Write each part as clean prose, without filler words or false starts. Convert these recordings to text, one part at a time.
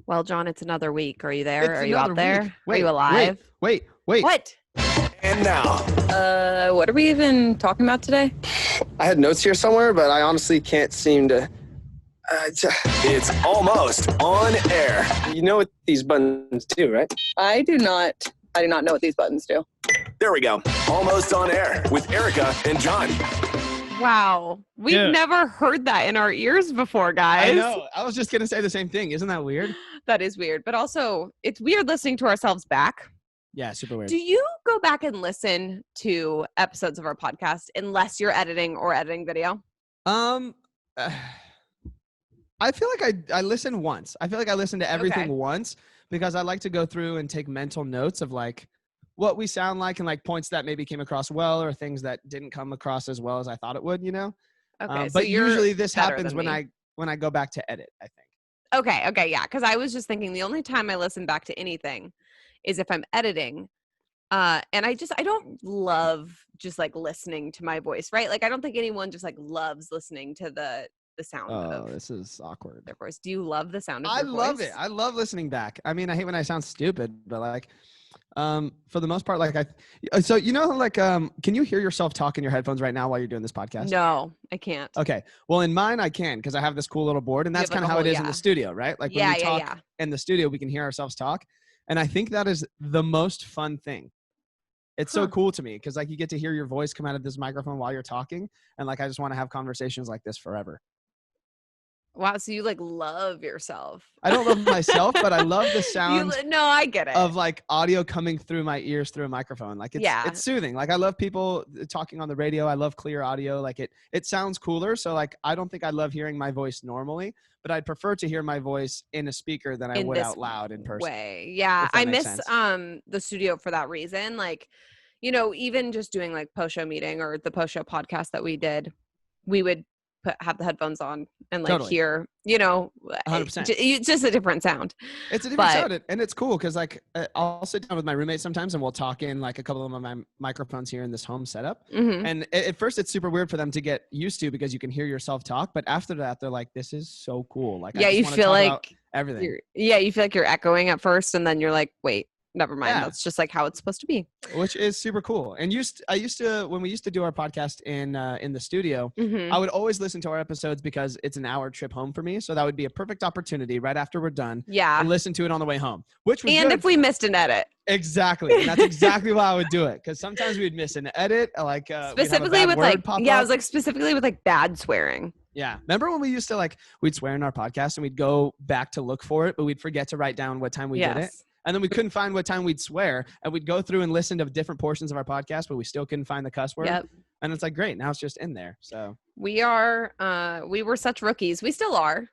Well, John, it's another week. Are you there? It's Are you out another there? week. Are you Wait, alive? wait. What? And now, What are we even talking about today? I had notes here somewhere, but I honestly can't seem to. it's Almost On Air. You know what these buttons do, right? I do not know what these buttons do. There we go. Almost On Air with Erica and John. Wow. We've Dude. never heard that in our ears before, guys. I know. I was just going to say the same thing. Isn't that weird? That is weird. But also, it's weird listening to ourselves back. Yeah, super weird. Do you go back and listen to episodes of our podcast unless you're editing video? I feel like I listen once. I feel like I listen to everything once because I like to go through and take mental notes of like what we sound like and like points that maybe came across well or things that didn't come across as well as I thought it would, you know? Okay. But usually this happens when I go back to edit, I think. Okay, yeah, because I was just thinking the only time I listen back to anything is if I'm editing, and I don't love just like listening to my voice, right? Like I don't think anyone just like loves listening to the sound of this is awkward. their voice. Do you love the sound of I your voice? love it. I love listening back. I mean, I hate when I sound stupid, but like, for the most part, like so you know, like, can you hear yourself talk in your headphones right now while you're doing this podcast? No, I can't. Okay. Well, in mine, I can because I have this cool little board, and that's kind of how it is in the studio, right? Like when we talk in the studio, we can hear ourselves talk, and I think that is the most fun thing. It's so cool to me because like you get to hear your voice come out of this microphone while you're talking, and like I just want to have conversations like this forever. Wow, so you like love yourself. I don't love myself, but I love the sound. No, I get it. Of like audio coming through my ears through a microphone. Like it's soothing. Like I love people talking on the radio. I love clear audio. Like it sounds cooler. So like I don't think I love hearing my voice normally, but I'd prefer to hear my voice in a speaker than I would out loud in person. Yeah, I miss sense. The studio for that reason. Like, you know, even just doing like post-show meeting or the post-show podcast that we did, we would have the headphones on and like hear, you know, 100%. It's just a different sound. It's a different sound, and it's cool because like I'll sit down with my roommate sometimes and we'll talk in like a couple of my microphones here in this home setup. Mm-hmm. And at first it's super weird for them to get used to because you can hear yourself talk, but after that they're like, this is so cool. Like yeah, you feel like everything. You feel like you're echoing at first, and then you're like, wait, never mind. Yeah. That's just like how it's supposed to be. Which is super cool. And I used to when we used to do our podcast in the studio, mm-hmm. I would always listen to our episodes because it's an hour trip home for me. So that would be a perfect opportunity right after we're done. Yeah. And listen to it on the way home. Which was and good. If we missed an edit. Exactly. And that's exactly why I would do it. Because sometimes we'd miss an edit, like specifically with like I was like specifically with like bad swearing. Yeah. Remember when we used to like we'd swear in our podcast and we'd go back to look for it, but we'd forget to write down what time we did it. And then we couldn't find what time we'd swear, and we'd go through and listen to different portions of our podcast, but we still couldn't find the cuss word. Yep. And it's like, great. Now it's just in there. So we were such rookies. We still are,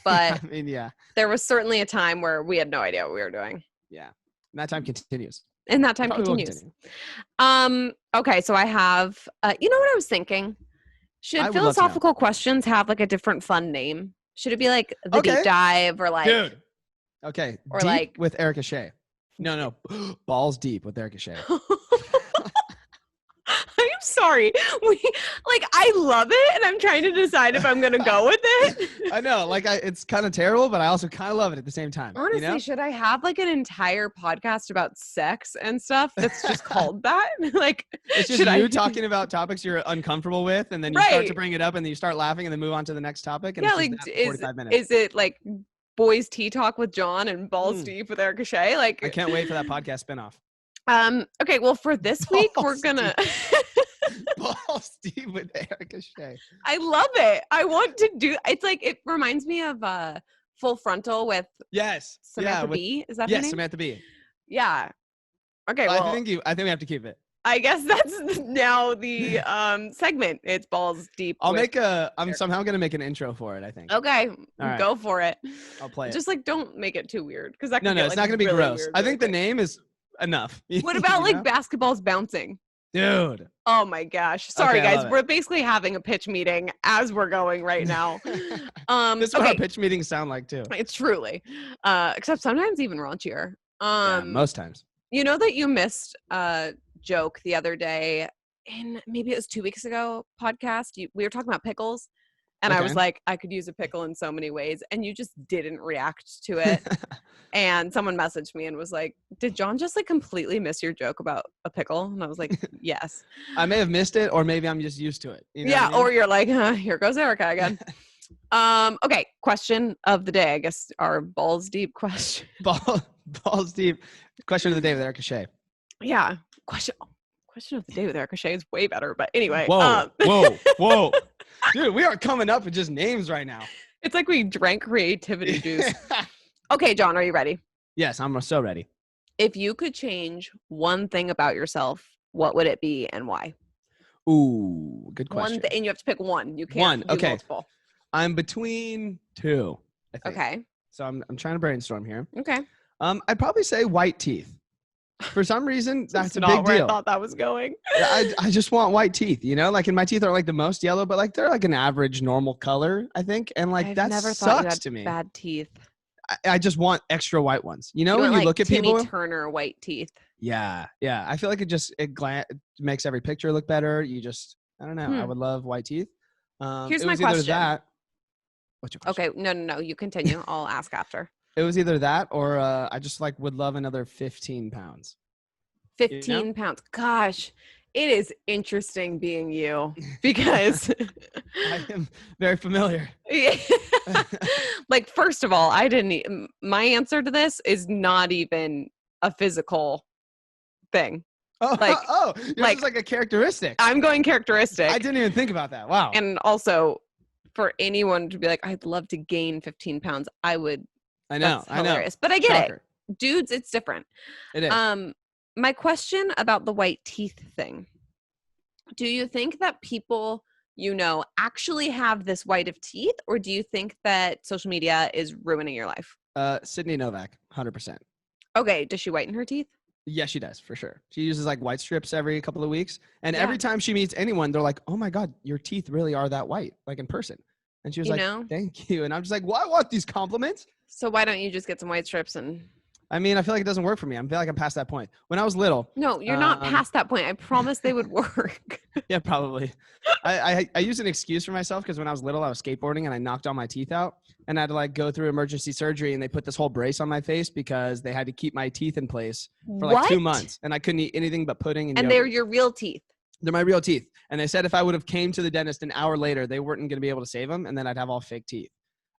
but I mean, yeah, there was certainly a time where we had no idea what we were doing. Yeah. And that time continues. And that time continues. Okay. So I have, you know what I was thinking? Should philosophical questions have like a different fun name? Should it be like the deep dive or like, dude. Okay. Or deep like with Erica Shea. No. Balls deep with Erica Shea. I'm sorry. I love it, and I'm trying to decide if I'm gonna go with it. I know, it's kind of terrible, but I also kind of love it at the same time. Honestly, you know? Should I have like an entire podcast about sex and stuff that's just called that? Like, it's just you talking about topics you're uncomfortable with, and then you start to bring it up, and then you start laughing, and then move on to the next topic. And it's 45 minutes. Is it like Boys Tea Talk with John and Balls Deep with Erica Shea? Like, I can't wait for that podcast spinoff. Okay, well, for this week, we're gonna Balls Deep with Erica Shea. I love it. I want to do. It's like it reminds me of Full Frontal with Samantha Bee. Is that her name? Samantha Bee. Yeah. Okay. Well, I think we have to keep it. I guess that's now the segment. It's Balls Deep. I'm somehow going to make an intro for it, I think. Okay. Right. Go for it. I'll play it. Just like don't make it too weird because that No, it's not going to be really gross. I think the name is enough. What about like basketballs bouncing? Dude. Oh my gosh. Sorry guys. We're basically having a pitch meeting as we're going right now. This is what our pitch meetings sound like too. It's truly. Except sometimes even raunchier. Most times. You know that you missed joke the other day in maybe it was 2 weeks ago podcast. We were talking about pickles And I was like, I could use a pickle in so many ways. And you just didn't react to it. And someone messaged me and was like, did John just like completely miss your joke about a pickle? And I was like, yes. I may have missed it, or maybe I'm just used to it. You know yeah. what I mean? Or you're like, here goes Erica again. Okay. Question of the day. I guess our balls deep question. Balls deep. Question of the day with Erica Shea. Yeah. Question of the day with Erica Shea is way better. But anyway. Whoa. Dude, we are coming up with just names right now. It's like we drank creativity juice. Okay, John, are you ready? Yes, I'm so ready. If you could change one thing about yourself, what would it be and why? Ooh, good question. And you have to pick one. You can't do multiple. I'm between two, I think. Okay. So I'm trying to brainstorm here. Okay. I'd probably say white teeth. For some reason, that's a big not where deal. I thought that was going. I just want white teeth, you know? Like, and my teeth are like the most yellow, but like they're like an average normal color, I think. And like that never sucks thought you had to me. Bad teeth. I just want extra white ones. You know, when you like look at Timmy people. Turner white teeth. Yeah. I feel like it makes every picture look better. I don't know. I would love white teeth. Here's my question. What's your question? Okay. No. You continue. I'll ask after. It was either that or I just like would love another 15 pounds. 15 pounds. Gosh, it is interesting being you because I am very familiar. Like, first of all, my answer to this is not even a physical thing. Yours is like a characteristic. I'm going characteristic. I didn't even think about that. Wow. And also, for anyone to be like, I'd love to gain 15 pounds, I would. I know. But I get Shocker. it. Dudes, it's different. It is. My question about the white teeth thing. Do you think that people, actually have this white of teeth, or do you think that social media is ruining your life? Sydney Novak, 100%. Okay. Does she whiten her teeth? Yeah, she does, for sure. She uses like white strips every couple of weeks. And every time she meets anyone, they're like, oh my God, your teeth really are that white, like in person. And she was thank you. And I'm just like, well, I want these compliments. So why don't you just get some white strips and... I mean, I feel like it doesn't work for me. I feel like I'm past that point. When I was little. No, you're not past that point. I promise they would work. Yeah, probably. I used an excuse for myself because when I was little, I was skateboarding and I knocked all my teeth out. And I had to like go through emergency surgery and they put this whole brace on my face because they had to keep my teeth in place for like 2 months. And I couldn't eat anything but pudding and yogurt. They're your real teeth. They're my real teeth. And they said if I would have came to the dentist an hour later, they weren't going to be able to save them. And then I'd have all fake teeth.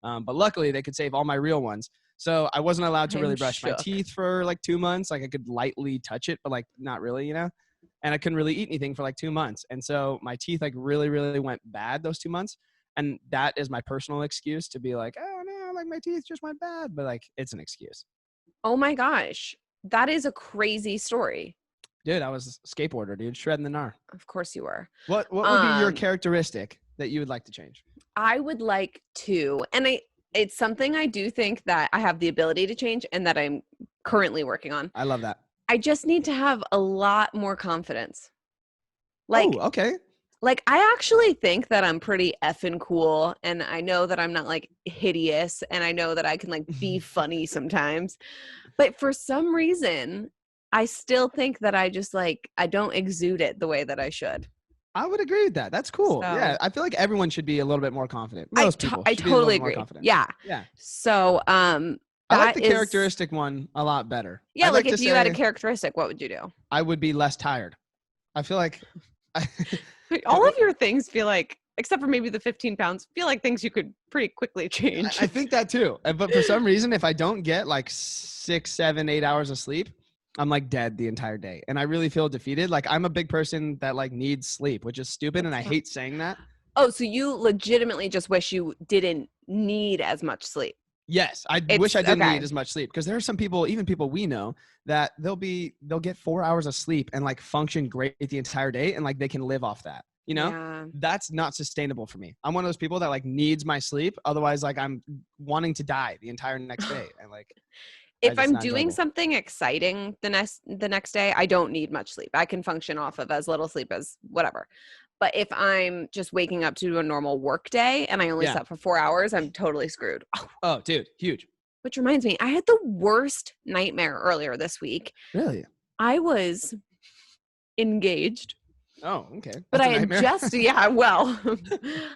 But luckily, they could save all my real ones. So I wasn't allowed to really brush my teeth for like 2 months. Like I could lightly touch it, but like not really, And I couldn't really eat anything for like 2 months. And so my teeth like really, really went bad those 2 months. And that is my personal excuse to be like, oh no, like my teeth just went bad. But like, it's an excuse. Oh my gosh. That is a crazy story. Dude, I was a skateboarder, dude. Shredding the gnar. Of course you were. What would be your characteristic that you would like to change? I would like to, and it's something I do think that I have the ability to change and that I'm currently working on. I love that. I just need to have a lot more confidence. Like, okay. Like, I actually think that I'm pretty effing cool, and I know that I'm not like hideous, and I know that I can like be funny sometimes. But for some reason, I still think that I just like, I don't exude it the way that I should. I would agree with that. That's cool. So, yeah. I feel like everyone should be a little bit more confident. Most people. I totally agree. Yeah. Yeah. So, I like the characteristic one a lot better. Yeah. Like if you had a characteristic, what would you do? I would be less tired. I feel like. All of your things feel like, except for maybe the 15 pounds, feel like things you could pretty quickly change. I think that too. But for some reason, if I don't get like 6, 7, 8 hours of sleep, I'm like dead the entire day. And I really feel defeated. Like I'm a big person that like needs sleep, which is stupid. And I hate saying that. Oh, so you legitimately just wish you didn't need as much sleep. Yes. I wish I didn't need as much sleep because there are some people, even people we know, that they'll get 4 hours of sleep and like function great the entire day. And like they can live off that, That's not sustainable for me. I'm one of those people that like needs my sleep. Otherwise, like I'm wanting to die the entire next day. And like, if I'm doing something exciting the next day, I don't need much sleep. I can function off of as little sleep as whatever. But if I'm just waking up to do a normal work day and I only slept for 4 hours, I'm totally screwed. Oh, dude, huge. Which reminds me, I had the worst nightmare earlier this week. Really? I was engaged Oh, okay. But That's I had just,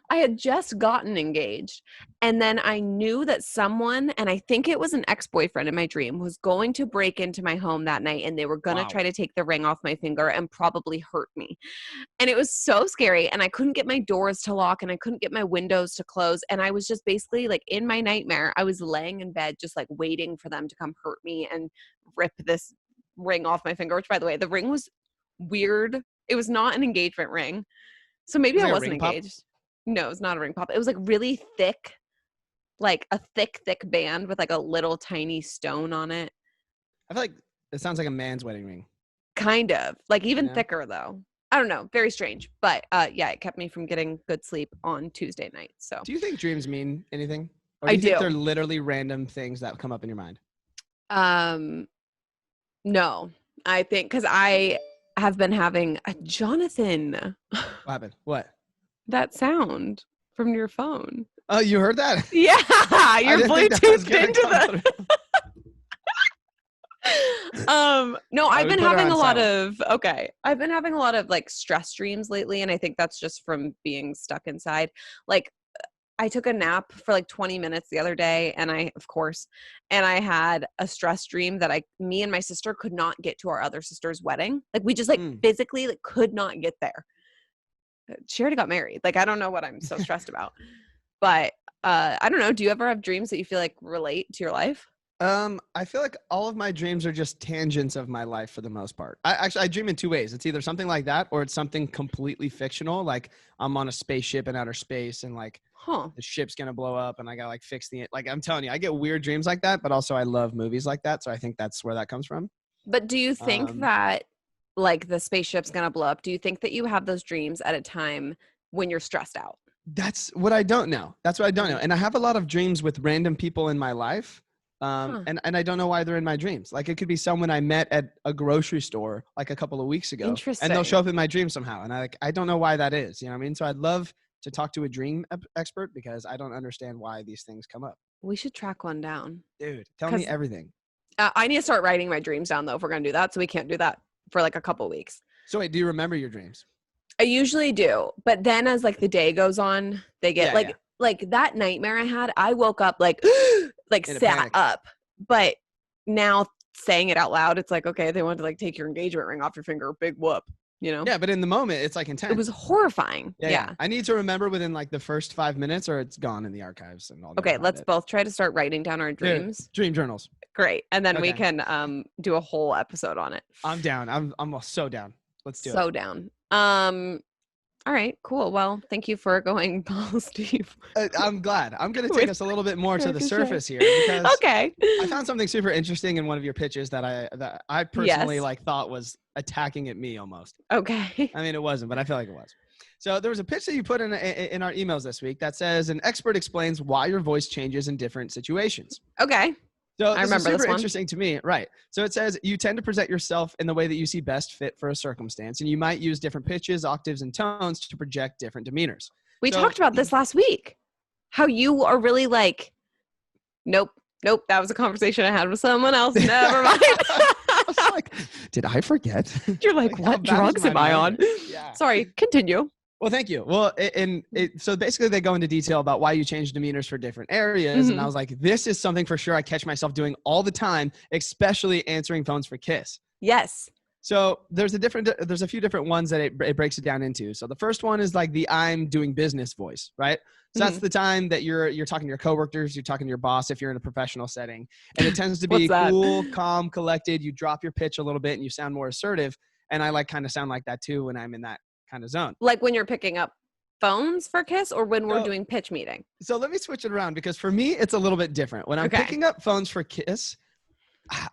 I had just gotten engaged. And then I knew that someone, and I think it was an ex-boyfriend in my dream, was going to break into my home that night, and they were going to try to take the ring off my finger and probably hurt me. And it was so scary. And I couldn't get my doors to lock, and I couldn't get my windows to close. And I was just basically like in my nightmare, I was laying in bed, just like waiting for them to come hurt me and rip this ring off my finger, which, by the way, the ring was weird. It was not an engagement ring. So maybe I wasn't engaged. No, it's not a ring pop. It was like really thick, like a thick band with like a little tiny stone on it. I feel like it sounds like a man's wedding ring. Kind of. Like even thicker though. I don't know. Very strange. But yeah, it kept me from getting good sleep on Tuesday night. So do you think dreams mean anything? Or do you think they're literally random things that come up in your mind? No. I think because I have been having a Jonathan. What happened? What? That sound from your phone. Oh, you heard that? Yeah, you're Bluetoothed into the. No, I've been having a lot of like stress dreams lately, and I think that's just from being stuck inside. Like, I took a nap for like 20 minutes the other day, and I had a stress dream that me and my sister could not get to our other sister's wedding. Like, we just physically like could not get there. She already got married. Like, I don't know what I'm so stressed about, but I don't know. Do you ever have dreams that you feel like relate to your life? I feel like all of my dreams are just tangents of my life for the most part. I dream in two ways. It's either something like that, or it's something completely fictional. Like I'm on a spaceship in outer space, and like the ship's gonna blow up, and I gotta like fix like I'm telling you, I get weird dreams like that. But also I love movies like that, so I think that's where that comes from. But do you think that like the spaceship's gonna blow up? Do you think that you have those dreams at a time when you're stressed out? That's what I don't know. And I have a lot of dreams with random people in my life. And I don't know why they're in my dreams. Like it could be someone I met at a grocery store like a couple of weeks ago. Interesting. And they'll show up in my dreams somehow. And I don't know why that is. You know what I mean? So I'd love to talk to a dream expert because I don't understand why these things come up. We should track one down. Dude, tell me everything. I need to start writing my dreams down though if we're going to do that. So we can't do that for like a couple of weeks. So wait, do you remember your dreams? I usually do. But then as like the day goes on, they get like that nightmare I had, I woke up like sat up. But now saying it out loud, it's like, okay, they want to like take your engagement ring off your finger, big whoop, you know? Yeah, but in the moment, it's like intense. It was horrifying. Yeah. I need to remember within like the first 5 minutes or it's gone in the archives and all that. Okay, let's both try to start writing down our dreams. Dude, dream journals. Great. And then we can do a whole episode on it. I'm down. I'm so down. Let's do it. So down. All right, cool. Well, thank you for going balls deep. I'm glad. I'm going to take us a little bit more to the surface here because I found something super interesting in one of your pitches that I personally like thought was attacking at me almost. Okay. I mean, it wasn't, but I feel like it was. So there was a pitch that you put in our emails this week that says an expert explains why your voice changes in different situations. Okay. So I remember this one. Interesting to me. Right. So it says you tend to present yourself in the way that you see best fit for a circumstance, and you might use different pitches, octaves, and tones to project different demeanors. We talked about this last week. How you are really like, nope, that was a conversation I had with someone else. Never mind. I was like, did I forget? You're like what drugs am I on? Yeah. Sorry, continue. Well, thank you. Well, so basically they go into detail about why you change demeanors for different areas. Mm-hmm. And I was like, this is something for sure I catch myself doing all the time, especially answering phones for Kiss. Yes. So there's a few different ones that it breaks it down into. So the first one is like the I'm doing business voice, right? So that's the time that you're talking to your coworkers, you're talking to your boss if you're in a professional setting. And it tends to be cool, calm, collected. You drop your pitch a little bit and you sound more assertive. And I like kind of sound like that too when I'm in that kind of zone. Like when you're picking up phones for Kiss or when we're doing pitch meeting? So let me switch it around because for me, it's a little bit different. When I'm picking up phones for Kiss,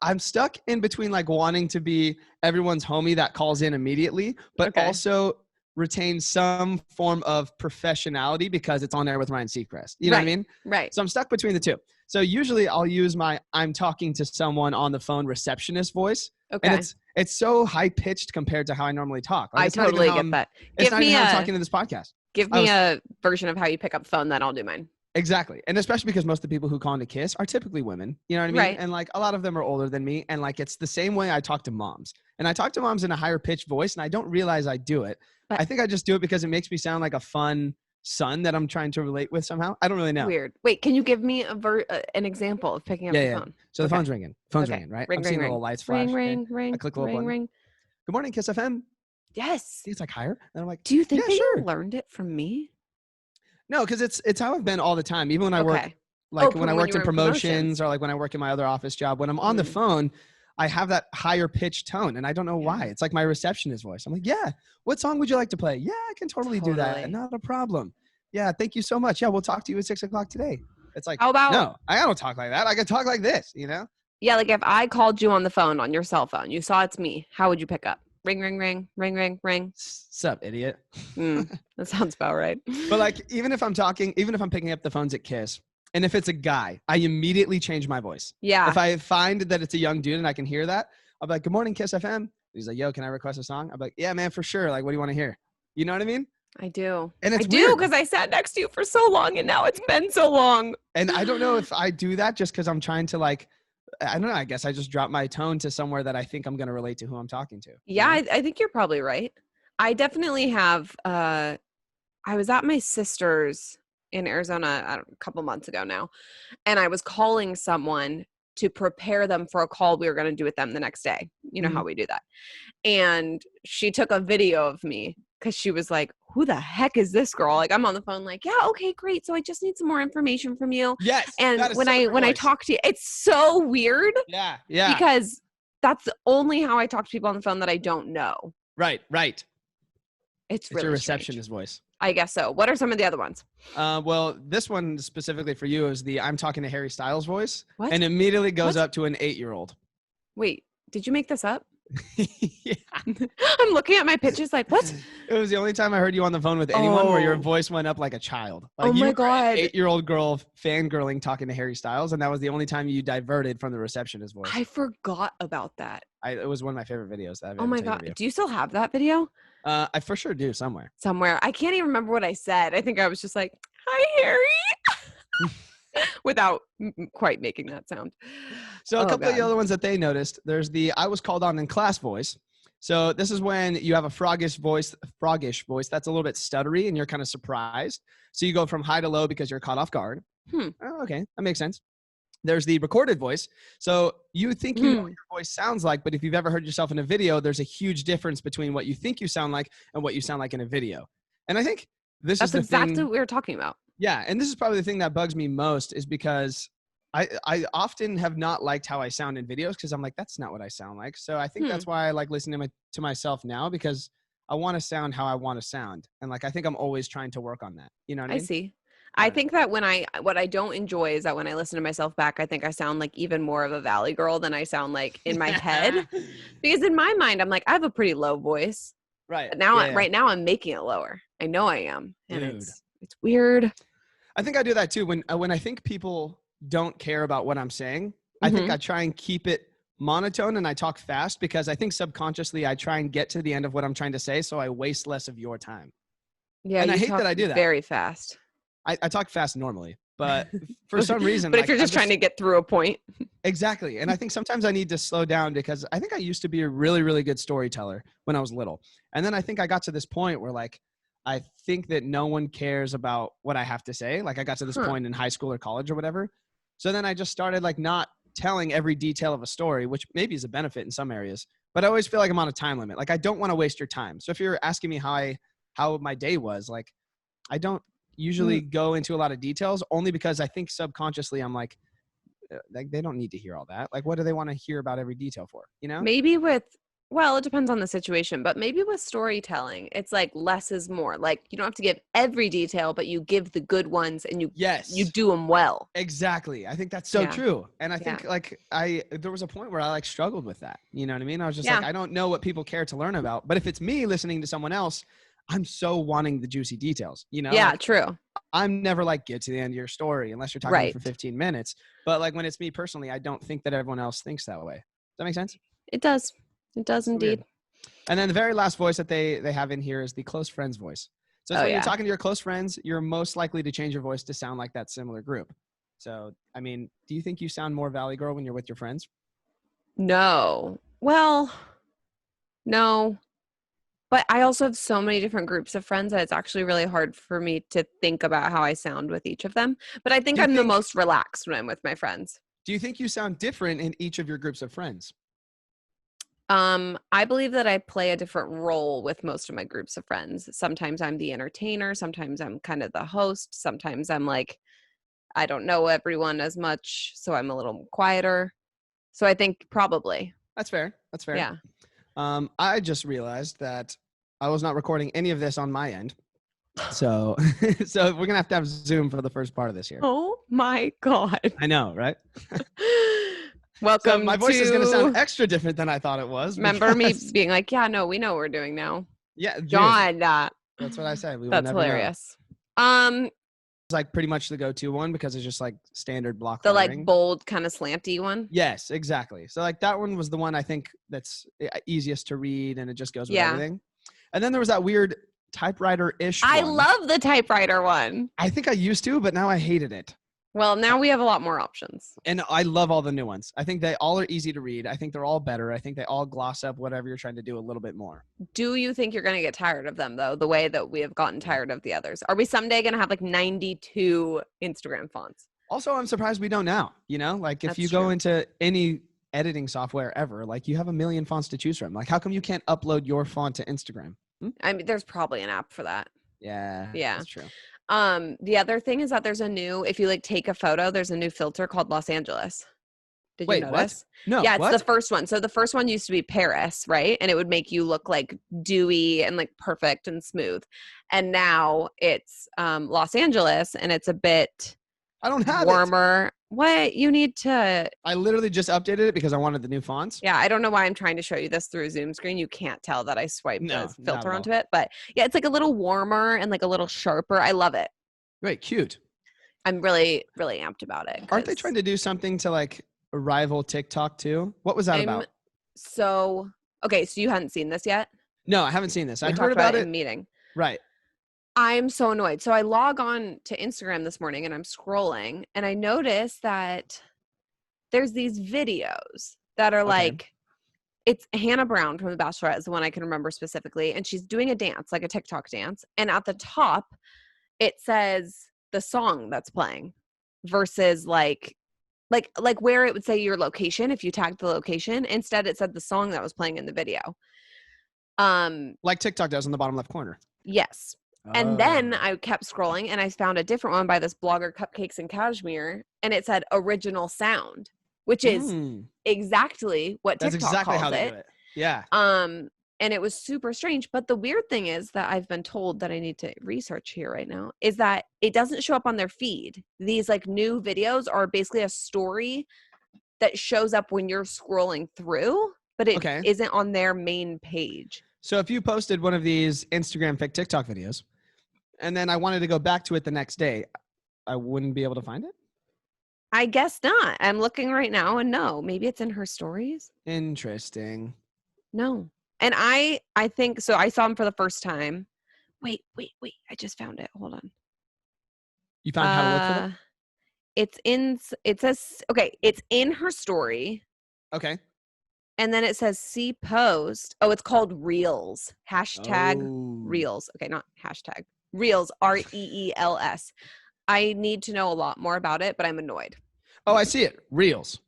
I'm stuck in between like wanting to be everyone's homie that calls in immediately, but also retain some form of professionality because it's on air with Ryan Seacrest. You know what I mean? Right. So I'm stuck between the two. So usually I'll use my I'm talking to someone on the phone receptionist voice. Okay. And it's so high pitched compared to how I normally talk. Like, I totally get that. It's not even how I'm talking to this podcast. Give me a version of how you pick up the phone, then I'll do mine. Exactly. And especially because most of the people who call into Kiss are typically women. You know what I mean? Right. And like a lot of them are older than me. And like it's the same way I talk to moms. And I talk to moms in a higher pitched voice and I don't realize I do it. But I think I just do it because it makes me sound like a fun son that I'm trying to relate with somehow. I don't really know. Weird. Wait, can you give me an example of picking up the phone? So the phone's ringing. Phone's ringing, right? Ring, I'm ring, seeing the ring. little lights flash. Ring, Okay. ring, I click a little button. ring. Good morning, Kiss FM. Yes. It's like higher. And I'm like, do you think yeah, that sure. you learned it from me? No, because it's how I've been all the time. Even when I work, when I worked in promotions or like when I work in my other office job, when I'm on the phone, I have that higher pitched tone and I don't know why. It's like my receptionist voice. I'm like, yeah, what song would you like to play? Yeah, I can totally do that. Not a problem. Yeah, thank you so much. Yeah, we'll talk to you at 6 o'clock today. It's like, how about, no, I don't talk like that. I can talk like this, you know? Yeah, like if I called you on the phone on your cell phone, you saw it's me, how would you pick up? Ring, ring, ring, ring, ring, ring. Sup, idiot. That sounds about right. But like, even if I'm picking up the phones at Kiss, and if it's a guy, I immediately change my voice. Yeah. If I find that it's a young dude and I can hear that, I'll be like, good morning, Kiss FM. He's like, yo, can I request a song? I'm like, yeah, man, for sure. Like, what do you want to hear? You know what I mean? I do. And it's I do because I sat next to you for so long and now it's been so long. And I don't know if I do that just because I'm trying to like, I don't know. I guess I just drop my tone to somewhere that I think I'm going to relate to who I'm talking to. Yeah, I think you're probably right. I definitely have. I was at my sister's in Arizona a couple months ago now, and I was calling someone to prepare them for a call we were going to do with them the next day. You know how we do that. And she took a video of me because she was like, who the heck is this girl? Like, I'm on the phone like, yeah, okay, great. So I just need some more information from you. Yes. And when I talk to you, it's so weird. Yeah. Yeah. Because that's only how I talk to people on the phone that I don't know. Right. It's really your receptionist voice. I guess so. What are some of the other ones? Well, this one specifically for you is the I'm talking to Harry Styles voice. What? And immediately goes up to an 8-year-old. Wait, did you make this up? Yeah. I'm looking at my pitches like, what? It was the only time I heard you on the phone with anyone where your voice went up like a child. Like, oh my God. 8-year-old girl fangirling talking to Harry Styles. And that was the only time you diverted from the receptionist voice. I forgot about that. It was one of my favorite videos. That I've oh my God. Do you still have that video? I for sure do somewhere. I can't even remember what I said. I think I was just like, hi, Harry. Without quite making that sound. So a couple of the other ones that they noticed, there's the I was called on in class voice. So this is when you have a froggish voice that's a little bit stuttery and you're kind of surprised. So you go from high to low because you're caught off guard. Oh, okay, that makes sense. There's the recorded voice. So you think you know what your voice sounds like, but if you've ever heard yourself in a video, there's a huge difference between what you think you sound like and what you sound like in a video. And I think that's exactly what we were talking about. Yeah, and this is probably the thing that bugs me most is because I often have not liked how I sound in videos because I'm like, that's not what I sound like. So I think that's why I like listening to myself now because I want to sound how I want to sound. And like, I think I'm always trying to work on that. You know what I mean? I see. I think that what I don't enjoy is that when I listen to myself back, I think I sound like even more of a valley girl than I sound like in my head. Because in my mind, I'm like, I have a pretty low voice. Right. But now, right now I'm making it lower. I know I am. And it's weird. I think I do that too. When I think people don't care about what I'm saying, I think I try and keep it monotone and I talk fast because I think subconsciously I try and get to the end of what I'm trying to say. So I waste less of your time. Yeah. And I hate that I do that. Very fast. I talk fast normally, but for some reason. But if you're just trying to get through a point. Exactly. And I think sometimes I need to slow down because I think I used to be a really, really good storyteller when I was little. And then I think I got to this point where like, I think that no one cares about what I have to say. Like I got to this point in high school or college or whatever. So then I just started like not telling every detail of a story, which maybe is a benefit in some areas, but I always feel like I'm on a time limit. Like I don't want to waste your time. So if you're asking me how my day was, like I don't usually go into a lot of details only because I think subconsciously I'm like they don't need to hear all that. Like what do they want to hear about every detail for, you know? Maybe well, it depends on the situation, but maybe with storytelling, it's like less is more. Like you don't have to give every detail, but you give the good ones and you do them well. Exactly. I think that's so true. And I think like there was a point where I like struggled with that. You know what I mean? I was just like, I don't know what people care to learn about, but if it's me listening to someone else, I'm so wanting the juicy details, you know? Yeah, like, true. I'm never like, get to the end of your story unless you're talking for 15 minutes. But like when it's me personally, I don't think that everyone else thinks that way. Does that make sense? It does. It does indeed. Weird. And then the very last voice that they have in here is the close friends voice. So when you're talking to your close friends, you're most likely to change your voice to sound like that similar group. So, I mean, do you think you sound more Valley Girl when you're with your friends? No. Well, no. But I also have so many different groups of friends that it's actually really hard for me to think about how I sound with each of them. But I think I'm the most relaxed when I'm with my friends. Do you think you sound different in each of your groups of friends? I believe that I play a different role with most of my groups of friends. Sometimes I'm the entertainer. Sometimes I'm kind of the host. Sometimes I'm like, I don't know everyone as much, so I'm a little quieter. So I think probably. That's fair. That's fair. Yeah. I just realized that I was not recording any of this on my end. So we're going to have Zoom for the first part of this here. Oh my God. I know, right? Welcome. So my voice is going to sound extra different than I thought it was. Remember me being like, yeah, no, we know what we're doing now. Yeah. John. That's what I said. That's hilarious. It's like pretty much the go-to one because it's just like standard block the lettering. Like bold kind of slanty one. Yes, exactly. So like that one was the one I think that's easiest to read and it just goes with everything. And then there was that weird typewriter-ish I one. love the typewriter one. I think I used to, but now I hated it. Well, now we have a lot more options. And I love all the new ones. I think they all are easy to read. I think they're all better. I think they all gloss up whatever you're trying to do a little bit more. Do you think you're going to get tired of them, though, the way that we have gotten tired of the others? Are we someday going to have like 92 Instagram fonts? Also, I'm surprised we don't now. You know, like if you go into any editing software ever, like you have a million fonts to choose from. Like how come you can't upload your font to Instagram? I mean, there's probably an app for that. Yeah. That's true. The other thing is that there's a new, if you like take a photo, there's a new filter called Los Angeles. Did you notice? What? No. Yeah, it's the first one. So the first one used to be Paris, right? And it would make you look like dewy and like perfect and smooth. And now it's Los Angeles, and it's a bit I don't have warmer. What? You need to. I literally just updated it because I wanted the new fonts. Yeah, I don't know why I'm trying to show you this through a Zoom screen. You can't tell that I swiped a filter onto it. But yeah, it's like a little warmer and like a little sharper. I love it. Great, cute. I'm really, really amped about it. Aren't they trying to do something to like rival TikTok too? What was that about? So, okay, so you hadn't seen this yet? No, I haven't seen this. I heard about it in meeting. Right. I'm so annoyed. So I log on to Instagram this morning and I'm scrolling and I notice that there's these videos that are like, it's Hannah Brown from The Bachelorette is the one I can remember specifically. And she's doing a dance, like a TikTok dance. And at the top, it says the song that's playing versus like where it would say your location if you tagged the location. Instead, it said the song that was playing in the video. Like TikTok does in the bottom left corner. Yes. And then I kept scrolling and I found a different one by this blogger, Cupcakes and Cashmere, and it said original sound, which is exactly what TikTok calls they do it. Yeah. And it was super strange. But the weird thing is that I've been told that I need to research here right now is that it doesn't show up on their feed. These like new videos are basically a story that shows up when you're scrolling through, but it isn't on their main page. So if you posted one of these Instagram fake TikTok videos, and then I wanted to go back to it the next day, I wouldn't be able to find it? I guess not. I'm looking right now and no, maybe it's in her stories. Interesting. No. And I think, so I saw him for the first time. Wait. I just found it. Hold on. You found how to look for them? It's in her story. Okay. And then it says see post. Oh, it's called Reels. Hashtag Reels. Okay, not hashtag. Reels, Reels. I need to know a lot more about it, but I'm annoyed. Oh, I see it. Reels.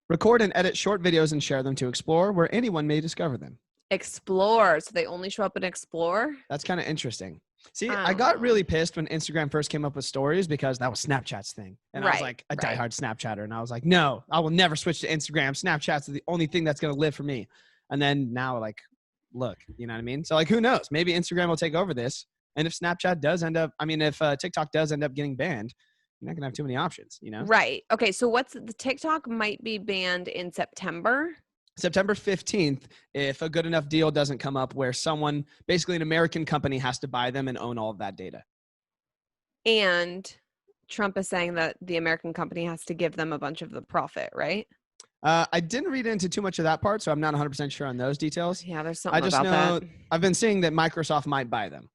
Record and edit short videos and share them to Explore, where anyone may discover them. Explore. So they only show up in Explore? That's kind of interesting. See, I got really pissed when Instagram first came up with stories because that was Snapchat's thing. And I was like a diehard Snapchatter. And I was like, no, I will never switch to Instagram. Snapchat's the only thing that's going to live for me. And then now, like, look, you know what I mean? So, like, who knows? Maybe Instagram will take over this. And if Snapchat does end up, if TikTok does end up getting banned, you're not going to have too many options, you know? Right. Okay. So the TikTok might be banned in September. September 15th, if a good enough deal doesn't come up where someone, basically an American company, has to buy them and own all of that data. And Trump is saying that the American company has to give them a bunch of the profit, right? I didn't read into too much of that part, so I'm not 100% sure on those details. Yeah, there's something about that. I just know I've been seeing that Microsoft might buy them.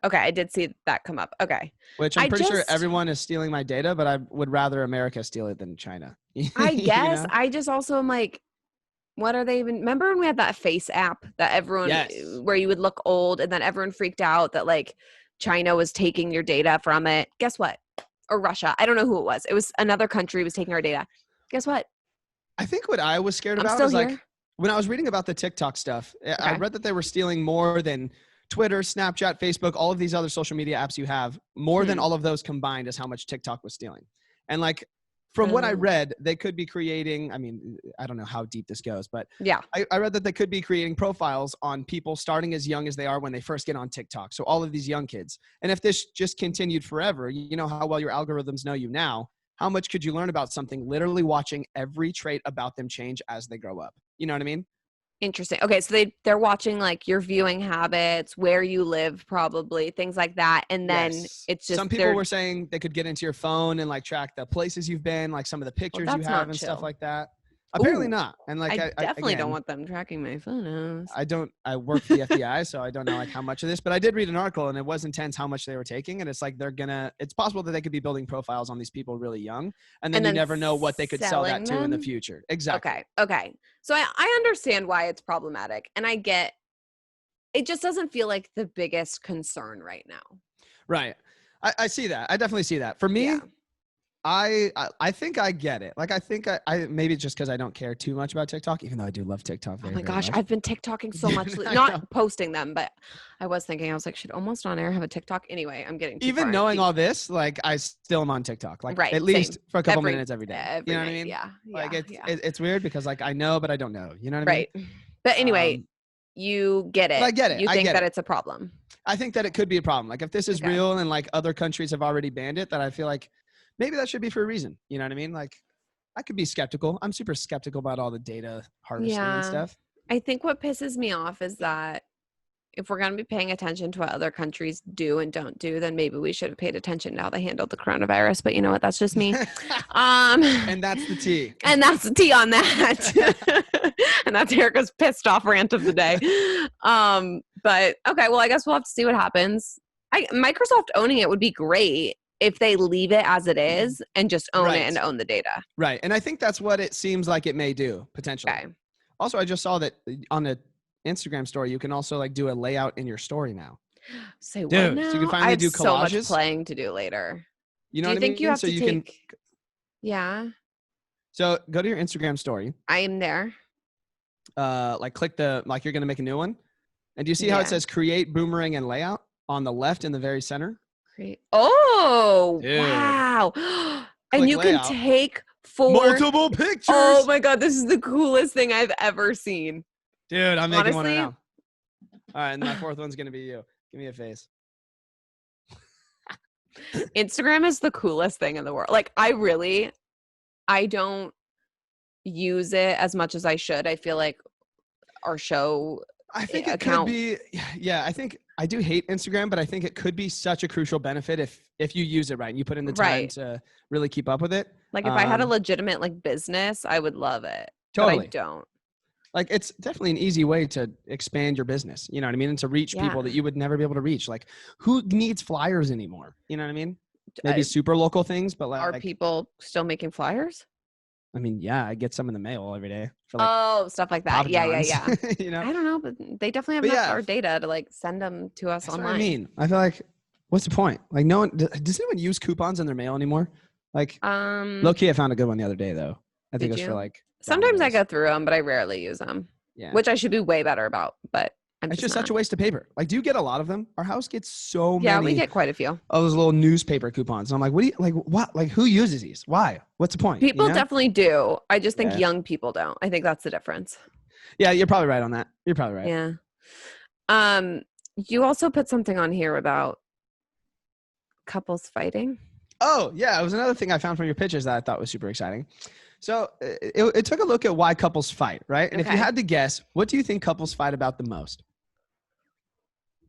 Okay, I did see that come up. Okay. Which I'm pretty sure everyone is stealing my data, but I would rather America steal it than China. I guess. You know? I just also am like, what are they even? Remember when we had that face app that everyone, where you would look old and then everyone freaked out that like China was taking your data from it. Guess what? Or Russia. I don't know who it was. It was another country was taking our data. Guess what? I think what I was scared about is like when I was reading about the TikTok stuff, I read that they were stealing more than Twitter, Snapchat, Facebook, all of these other social media apps you have, more than all of those combined is how much TikTok was stealing. And like, from what I read, they could be creating, I mean, I don't know how deep this goes, but I read that they could be creating profiles on people starting as young as they are when they first get on TikTok. So all of these young kids. And if this just continued forever, you know how well your algorithms know you now, how much could you learn about something literally watching every trait about them change as they grow up? You know what I mean? Interesting. Okay, so they're watching like your viewing habits, where you live, probably things like that, and then it's just some people were saying they could get into your phone and like track the places you've been, like some of the pictures you have and stuff like that. Apparently not. And like I definitely don't want them tracking my photos. I work for the FBI, so I don't know like how much of this, but I did read an article and it was intense how much they were taking. And it's like it's possible that they could be building profiles on these people really young, and then you never know what they could sell that to in the future. Exactly. Okay. So I understand why it's problematic, and I get it. Just doesn't feel like the biggest concern right now. Right. I see that. I definitely see that. For me, I think I get it. Like, I think I maybe it's just because I don't care too much about TikTok, even though I do love TikTok. Oh my gosh, I've been TikToking so much, not posting them, but I was like, should Almost On Air have a TikTok? Anyway, I'm getting too even far. Knowing all this, like I still am on TikTok, like at least for a couple minutes every day. You know what I mean? Yeah. Like it's weird because like I know, but I don't know. You know what I mean? Right. But anyway, you get it. But I get it. You think that it's a problem? I think that it could be a problem. Like if this is real and like other countries have already banned it, that I feel like maybe that should be for a reason. You know what I mean? Like I could be skeptical. I'm super skeptical about all the data harvesting and stuff. I think what pisses me off is that if we're going to be paying attention to what other countries do and don't do, then maybe we should have paid attention to how they handled the coronavirus. But you know what? That's just me. And that's the tea. And that's the tea on that. And that's Erica's pissed off rant of the day. But okay, well, I guess we'll have to see what happens. Microsoft owning it would be great if they leave it as it is and just own it and own the data. Right. And I think that's what it seems like it may do potentially. Okay. Also, I just saw that on the Instagram story, you can also like do a layout in your story now. Say what now? So you can finally do collages. So much playing to do later. You know what I mean? Do you think you have to take? Yeah. So go to your Instagram story. I am there. Like click you're going to make a new one. And do you see how it says create boomerang and layout on the left in the very center? Oh, dude. Wow. And you can take multiple pictures. Oh my God. This is the coolest thing I've ever seen. Dude, I'm making one right now. All right. And my fourth one's going to be you. Give me a face. Instagram is the coolest thing in the world. Like I don't use it as much as I should. I feel like our show I think it could be, I think I do hate Instagram, but I think it could be such a crucial benefit if you use it right and you put in the time to really keep up with it. Like if I had a legitimate like business, I would love it. Totally. But I don't. Like it's definitely an easy way to expand your business, you know what I mean? And to reach people that you would never be able to reach. Like who needs flyers anymore? You know what I mean? Maybe super local things, but are people still making flyers? I mean, yeah, I get some in the mail every day. For like stuff like that. Yeah. You know? I don't know, but they definitely have enough our data to like send them to us online. What I mean, I feel like, what's the point? Like, no one does anyone use coupons in their mail anymore? Like, low key, I found a good one the other day though. I think it was for like. Sometimes I go through them, but I rarely use them. Yeah. Which I should be way better about, but it's just such a waste of paper. Like, do you get a lot of them? Our house gets so many. Yeah, we get quite a few. Of those little newspaper coupons. And I'm like, what do you like? What? Like, who uses these? Why? What's the point? People definitely do. I just think young people don't. I think that's the difference. Yeah, you're probably right on that. You're probably right. Yeah. You also put something on here about couples fighting. Oh, yeah. It was another thing I found from your pictures that I thought was super exciting. So it took a look at why couples fight, right? And if you had to guess, what do you think couples fight about the most?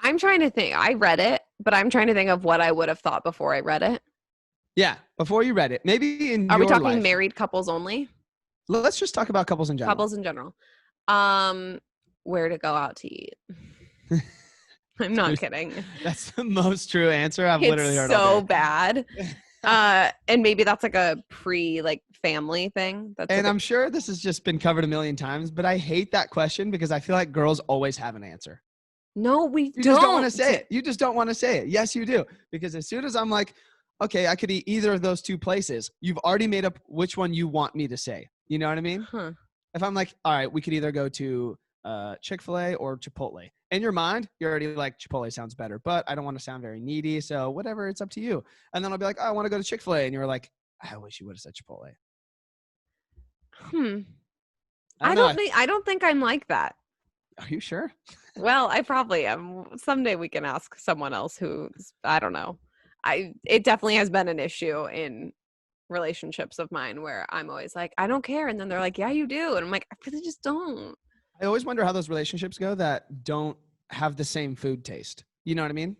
I'm trying to think. I read it, but I'm trying to think of what I would have thought before I read it. Yeah, before you read it. Maybe in Are we your talking life. Married couples only? Let's just talk about couples in general. Couples in general. Where to go out to eat. I'm not kidding. That's the most true answer I've literally heard all day. It's so bad. And maybe that's like a family thing. And I'm sure this has just been covered a million times, but I hate that question because I feel like girls always have an answer. No, we don't. You just don't want to say it. You just don't want to say it. Yes, you do. Because as soon as I'm like, okay, I could eat either of those two places, you've already made up which one you want me to say. You know what I mean? Huh. If I'm like, all right, we could either go to Chick-fil-A or Chipotle. In your mind, you're already like, Chipotle sounds better, but I don't want to sound very needy. So whatever, it's up to you. And then I'll be like, oh, I want to go to Chick-fil-A. And you're like, I wish you would have said Chipotle. I don't think I'm like that. Are you sure? Well, I probably am. Someday we can ask someone else who's, I don't know. It definitely has been an issue in relationships of mine where I'm always like, I don't care. And then they're like, yeah, you do. And I'm like, I really just don't. I always wonder how those relationships go that don't have the same food taste. You know what I mean?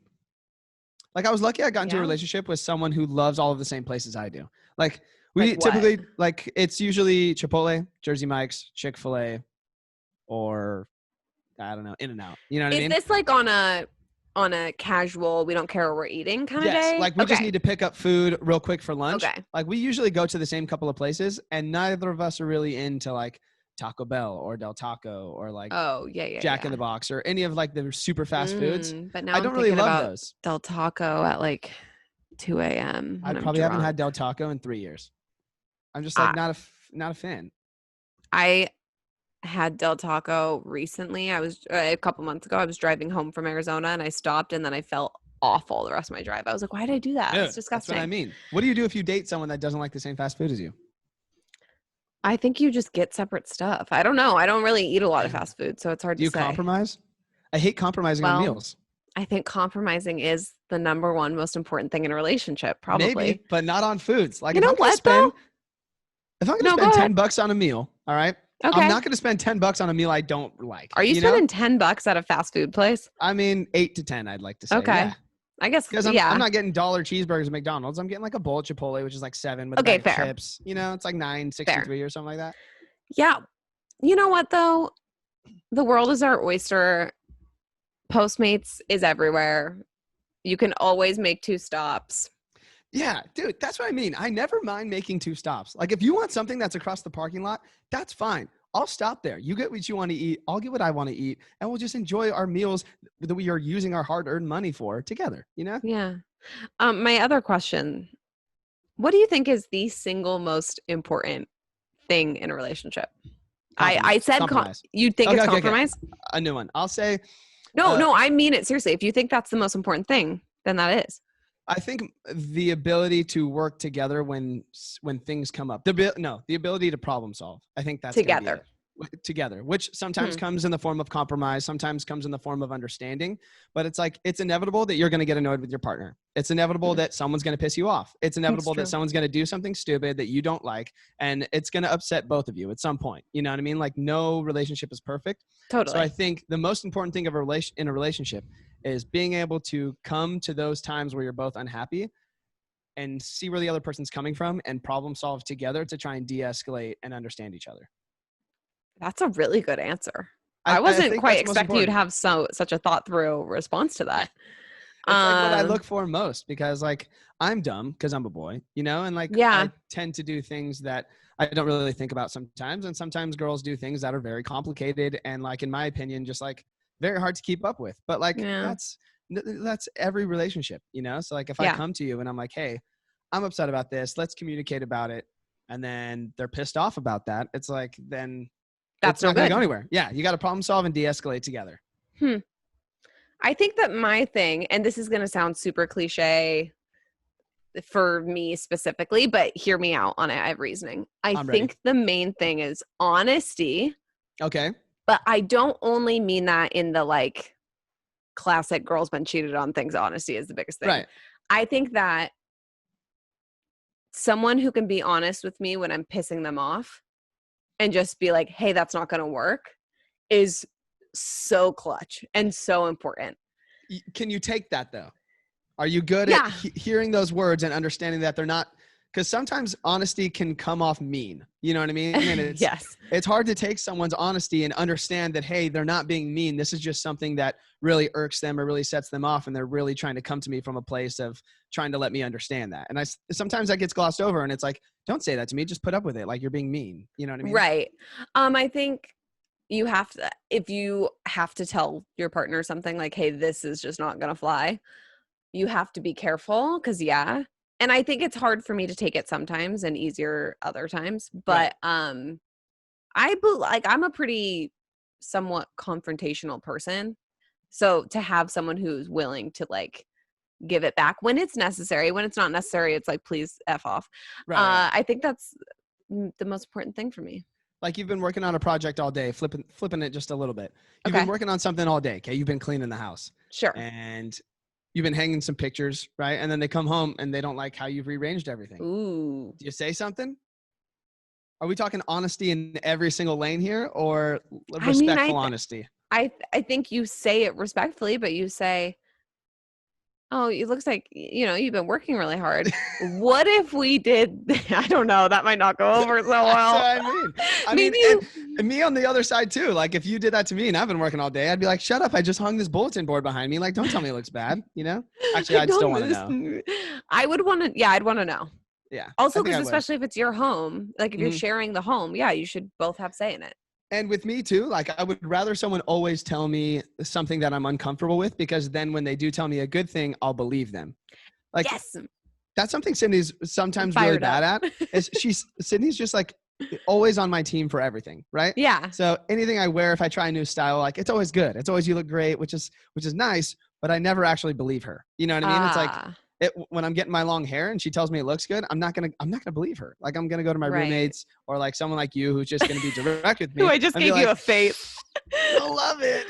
Like I was lucky I got into a relationship with someone who loves all of the same places I do. Like we typically, like it's usually Chipotle, Jersey Mike's, Chick-fil-A, or I don't know, In-N-Out. You know what I mean? Is this like on a casual, we don't care where we're eating kind of day? Yes, like we just need to pick up food real quick for lunch. Okay. Like we usually go to the same couple of places and neither of us are really into like Taco Bell or Del Taco or like Jack in the Box or any of like the super fast foods. But now I don't really love those. Del Taco at like 2 a.m. I probably haven't had Del Taco in 3 years. I'm just like not a fan. I had Del Taco recently. I was a couple months ago. I was driving home from Arizona and I stopped and then I felt awful the rest of my drive. I was like, why did I do that? It's disgusting. That's what I mean. What do you do if you date someone that doesn't like the same fast food as you? I think you just get separate stuff. I don't know. I don't really eat a lot of fast food, so it's hard to say. Do you compromise? I hate compromising on meals. I think compromising is the number one most important thing in a relationship, probably. Maybe, but not on foods. Like you know what, though? If I'm going to spend $10 on a meal, all right? Okay. I'm not going to spend $10 on a meal I don't like. Are you spending $10 at a fast food place? I mean, 8 to 10, I'd like to say. Okay. Yeah. I guess, because I'm not getting dollar cheeseburgers at McDonald's. I'm getting like a bowl of Chipotle, which is like $7 with a bag of chips. You know, it's like $9.63 or something like that. Yeah. You know what, though? The world is our oyster. Postmates is everywhere. You can always make 2 stops. Yeah, dude, that's what I mean. I never mind making 2 stops. Like if you want something that's across the parking lot, that's fine. I'll stop there. You get what you want to eat. I'll get what I want to eat. And we'll just enjoy our meals that we are using our hard-earned money for together, you know? Yeah. My other question, what do you think is the single most important thing in a relationship? I said you think it's compromise? Okay. A new one. I'll say. No, I mean it seriously. If you think that's the most important thing, then that is. I think the ability to work together when things come up. The ability to problem solve. I think that's together, which sometimes comes in the form of compromise, sometimes comes in the form of understanding, but it's like, it's inevitable that you're going to get annoyed with your partner. It's inevitable that someone's going to piss you off. It's inevitable that someone's going to do something stupid that you don't like, and it's going to upset both of you at some point. You know what I mean? Like no relationship is perfect. Totally. So I think the most important thing of in a relationship is being able to come to those times where you're both unhappy and see where the other person's coming from and problem solve together to try and de-escalate and understand each other. That's a really good answer. I wasn't quite expecting you to have such a thought through response to that. It's like what I look for most, because like I'm dumb because I'm a boy, you know, and like I tend to do things that I don't really think about sometimes. And sometimes girls do things that are very complicated and like, in my opinion, just like very hard to keep up with. But like that's every relationship, you know? So like if I come to you and I'm like, hey, I'm upset about this, let's communicate about it. And then they're pissed off about that. It's like, then that's not going to go anywhere. Yeah. You got to problem solve and de-escalate together. I think that my thing, and this is going to sound super cliche for me specifically, but hear me out on it. I have reasoning. I think the main thing is honesty. Okay. But I don't only mean that in the like classic girls been cheated on things. Honesty is the biggest thing. Right. I think that someone who can be honest with me when I'm pissing them off and just be like, hey, that's not going to work is so clutch and so important. Can you take that though? Are you good at hearing those words and understanding that they're not Because sometimes honesty can come off mean. You know what I mean? And yes. It's hard to take someone's honesty and understand that, hey, they're not being mean. This is just something that really irks them or really sets them off. And they're really trying to come to me from a place of trying to let me understand that. And sometimes that gets glossed over and it's like, don't say that to me. Just put up with it. Like you're being mean. You know what I mean? Right. I think you have to, if you have to tell your partner something like, hey, this is just not going to fly, you have to be careful because and I think it's hard for me to take it sometimes and easier other times. But I'm a pretty somewhat confrontational person. So to have someone who's willing to like give it back when it's necessary, when it's not necessary, it's like, please F off. Right. I think that's the most important thing for me. Like you've been working on a project all day, flipping it just a little bit. You've been working on something all day. Okay. You've been cleaning the house. Sure. And you've been hanging some pictures, right? And then they come home and they don't like how you've rearranged everything. Ooh. Do you say something? Are we talking honesty in every single lane here or respectful honesty? I think you say it respectfully, but you say, oh, it looks like, you've been working really hard. What if we did, I don't know, that might not go over so well. That's what I mean. And me on the other side too. Like if you did that to me and I've been working all day, I'd be like, shut up. I just hung this bulletin board behind me. Like, don't tell me it looks bad. Actually, I'd still want to know. I would want to, I'd want to know. Yeah. Also, because especially if it's your home, like if you're sharing the home, you should both have say in it. And with me too, like I would rather someone always tell me something that I'm uncomfortable with, because then when they do tell me a good thing, I'll believe them. Like yes. That's something Sydney's sometimes really bad at. Sydney's just like always on my team for everything, right? Yeah. So anything I wear, if I try a new style, like it's always good. It's always you look great, which is nice, but I never actually believe her. You know what I mean? It's like when I'm getting my long hair and she tells me it looks good, I'm not gonna believe her. Like I'm gonna go to my roommates or like someone like you who's just gonna be direct with me. Who I just gave you a face. I love it,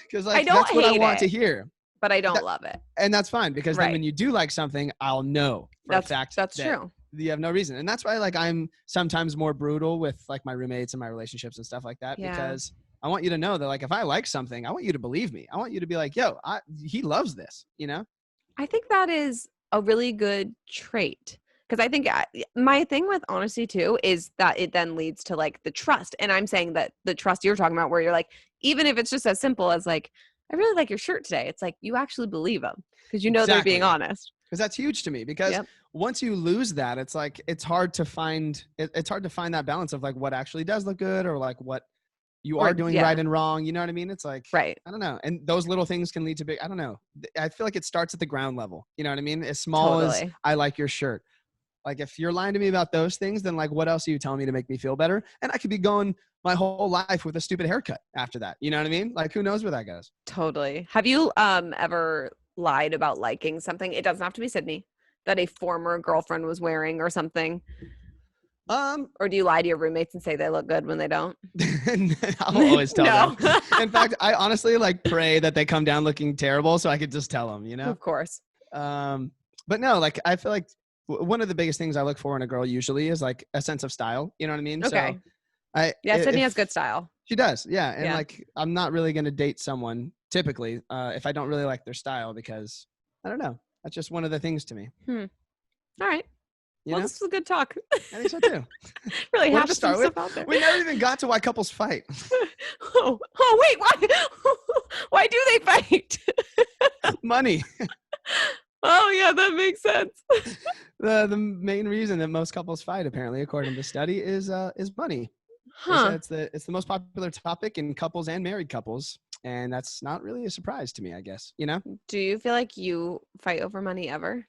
because like that's what I want to hear. But I don't love it. And that's fine, because then when you do like something, I'll know for a fact that's true. You have no reason. And that's why like I'm sometimes more brutal with like my roommates and my relationships and stuff like that, because I want you to know that like if I like something, I want you to believe me. I want you to be like, yo, he loves this, I think that is a really good trait, because I think my thing with honesty too is that it then leads to like the trust. And I'm saying that the trust you're talking about, where you're like, even if it's just as simple as like, I really like your shirt today. It's like you actually believe them because they're being honest. Because that's huge to me, because once you lose that, it's like it's hard to find that balance of like what actually does look good or like what you are doing right and wrong. You know what I mean? It's like, I don't know. And those little things can lead to big, I don't know. I feel like it starts at the ground level. You know what I mean? As small as I like your shirt. Like if you're lying to me about those things, then like what else are you telling me to make me feel better? And I could be going my whole life with a stupid haircut after that. You know what I mean? Like who knows where that goes? Totally. Have you ever lied about liking something? It doesn't have to be Sydney, that a former girlfriend was wearing or something. Or do you lie to your roommates and say they look good when they don't? I'll always tell them. In fact, I honestly like pray that they come down looking terrible so I could just tell them, Of course. But no, like I feel like one of the biggest things I look for in a girl usually is like a sense of style. You know what I mean? Okay. So Sydney has good style. She does. Yeah. And like, I'm not really going to date someone typically if I don't really like their style, because I don't know. That's just one of the things to me. All right. This is a good talk. I think so too. Really have to start with. Out there. We never even got to why couples fight. Wait, why do they fight? Money. Oh yeah, that makes sense. The main reason that most couples fight, apparently, according to the study, is money. It's the most popular topic in couples and married couples, and that's not really a surprise to me, I guess. Do you feel like you fight over money ever?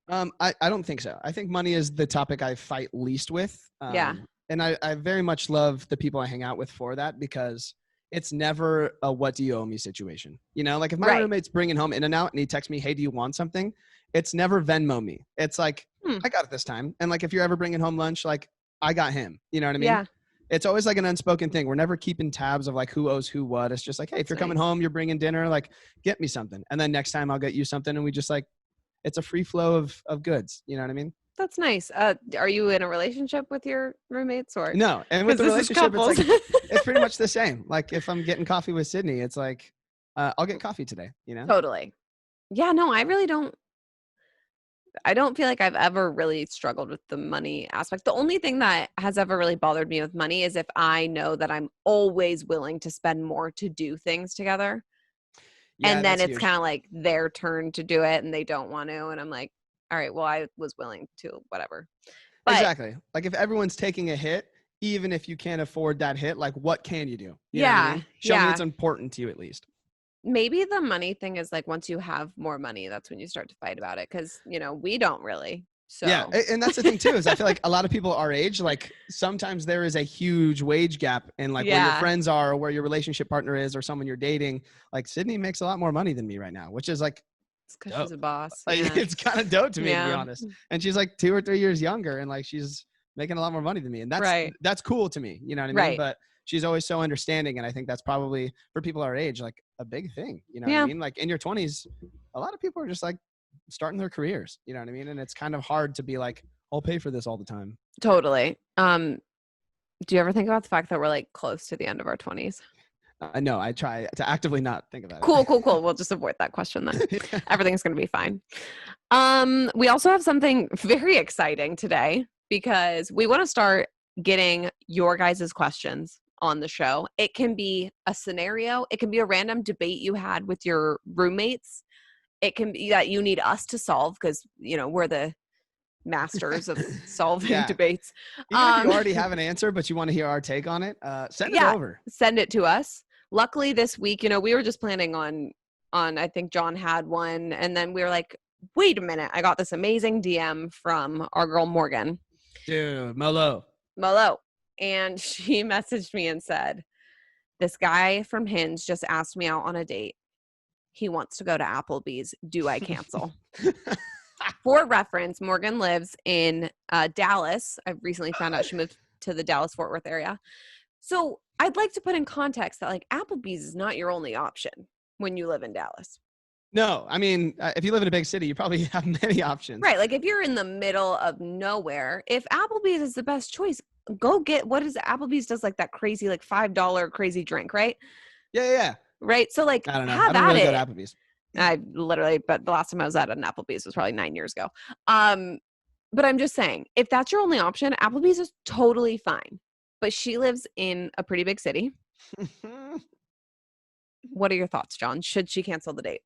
I don't think so. I think money is the topic I fight least with. And I very much love the people I hang out with for that, because it's never a what do you owe me situation. Like if my roommate's bringing home In-N-Out and he texts me, hey, do you want something? It's never Venmo me. It's like, I got it this time. And like if you're ever bringing home lunch, like I got him. You know what I mean? Yeah. It's always like an unspoken thing. We're never keeping tabs of like who owes who what. It's just like, hey, if you're coming home, you're bringing dinner, like get me something. And then next time I'll get you something. And we just like, it's a free flow of goods. You know what I mean? That's nice. Are you in a relationship with your roommates or? No. And with the relationship, it's like, it's pretty much the same. Like if I'm getting coffee with Sydney, it's like, I'll get coffee today, Totally. Yeah, no, I really don't. I don't feel like I've ever really struggled with the money aspect. The only thing that has ever really bothered me with money is if I know that I'm always willing to spend more to do things together. Yeah, and then that's it's huge. kind of like their turn to do it and they don't want to. And I'm like, all right, well, I was willing to, whatever. But exactly. Like if everyone's taking a hit, even if you can't afford that hit, like what can you do? You know what I mean? Show me it's important to you at least. Maybe the money thing is like once you have more money, that's when you start to fight about it. Cause we don't really. So yeah. And that's the thing too, is I feel like a lot of people our age, like sometimes there is a huge wage gap in like where your friends are or where your relationship partner is or someone you're dating. Like Sydney makes a lot more money than me right now, which is like, it's because she's a boss. Like, it's kind of dope to me, to be honest. And she's like 2 or 3 years younger and like she's making a lot more money than me. And that's cool to me. You know what I mean? But she's always so understanding. And I think that's probably for people our age, like a big thing. You know what I mean? Like in your 20s, a lot of people are just like starting their careers. You know what I mean? And it's kind of hard to be like, I'll pay for this all the time. Totally. Do you ever think about the fact that we're like close to the end of our 20s? No, I try to actively not think about it. Cool. We'll just avoid that question then. Everything's going to be fine. We also have something very exciting today because we want to start getting your guys' questions on the show. It can be a scenario. It can be a random debate you had with your roommates. It can be that you need us to solve because, we're the masters of solving debates. Even if you already have an answer, but you want to hear our take on it, send it over. Send it to us. Luckily this week, we were just planning on, I think John had one. And then we were like, wait a minute. I got this amazing DM from our girl, Morgan. Dude, Molo. And she messaged me and said, this guy from Hinge just asked me out on a date. He wants to go to Applebee's. Do I cancel? For reference, Morgan lives in Dallas. I recently found out she moved to the Dallas-Fort Worth area. So I'd like to put in context that like Applebee's is not your only option when you live in Dallas. No, I mean, if you live in a big city, you probably have many options. Right. Like if you're in the middle of nowhere, if Applebee's is the best choice, go get, what is it? Applebee's does like that crazy, like $5 crazy drink, right? Yeah. Right. So like I don't know. have I don't really at go it. to Applebee's. But the last time I was at an Applebee's was probably 9 years ago. But I'm just saying, if that's your only option, Applebee's is totally fine. But she lives in a pretty big city. What are your thoughts, John? Should she cancel the date?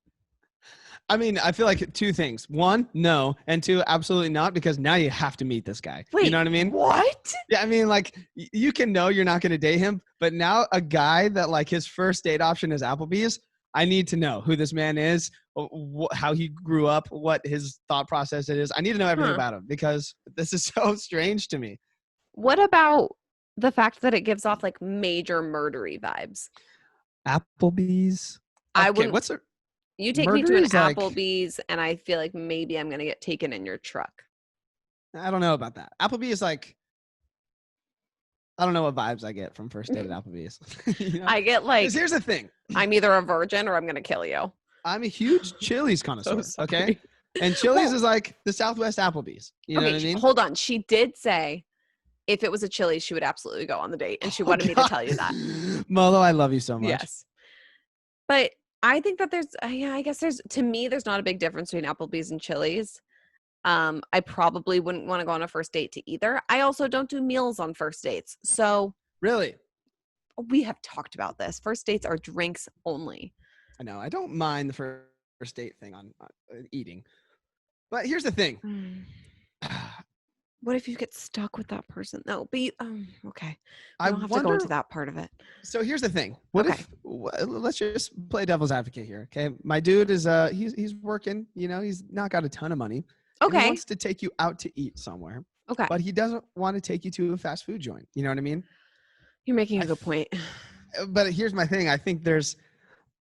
I mean, I feel like 2 things. 1, no. And 2, absolutely not, because now you have to meet this guy. Wait, you know what I mean? What? Yeah, I mean, like, you can know you're not going to date him, but now a guy that, like, his first date option is Applebee's, I need to know who this man is, how he grew up, what his thought process is. I need to know everything about him because this is so strange to me. What about the fact that it gives off, like, major murdery vibes? Applebee's? Okay, I wouldn't. what's a... You take me to an Applebee's, and I feel like maybe I'm going to get taken in your truck. I don't know about that. Applebee's is like, I don't know what vibes I get from first date at Applebee's. I get like, here's the thing. I'm either a virgin or I'm going to kill you. I'm a huge Chili's connoisseur, okay? And Chili's is like the Southwest Applebee's. You know what I mean? Hold on. She did say if it was a Chili's, she would absolutely go on the date, and she wanted me to tell you that. Molo, I love you so much. Yes. But I think that to me, there's not a big difference between Applebee's and Chili's. I probably wouldn't want to go on a first date to either. I also don't do meals on first dates. So really, we have talked about this. First dates are drinks only. I know. I don't mind the first date thing on eating. But here's the thing. What if you get stuck with that person? No, but okay. I don't have to go into that part of it. So here's the thing. Let's just play devil's advocate here. Okay. My dude is, he's working, he's not got a ton of money. Okay. He wants to take you out to eat somewhere. Okay. But he doesn't want to take you to a fast food joint. You know what I mean? You're making a good point. But here's my thing. I think there's